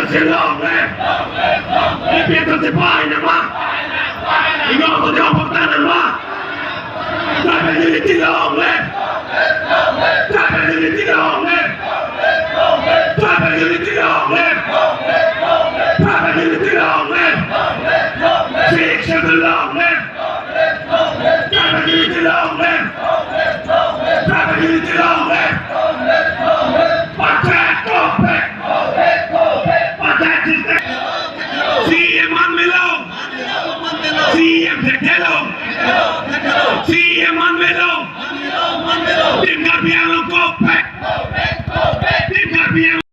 se longe, e pieto se poi ne va, i godo di un portare va, dai per diritti longe, dai per diritti longe, dai per diritti longe, dai per diritti longe, six of the longe, dai per diritti longe, dai per diritti longe, CM Manmelo, tim garbiang longkop, tim garbiang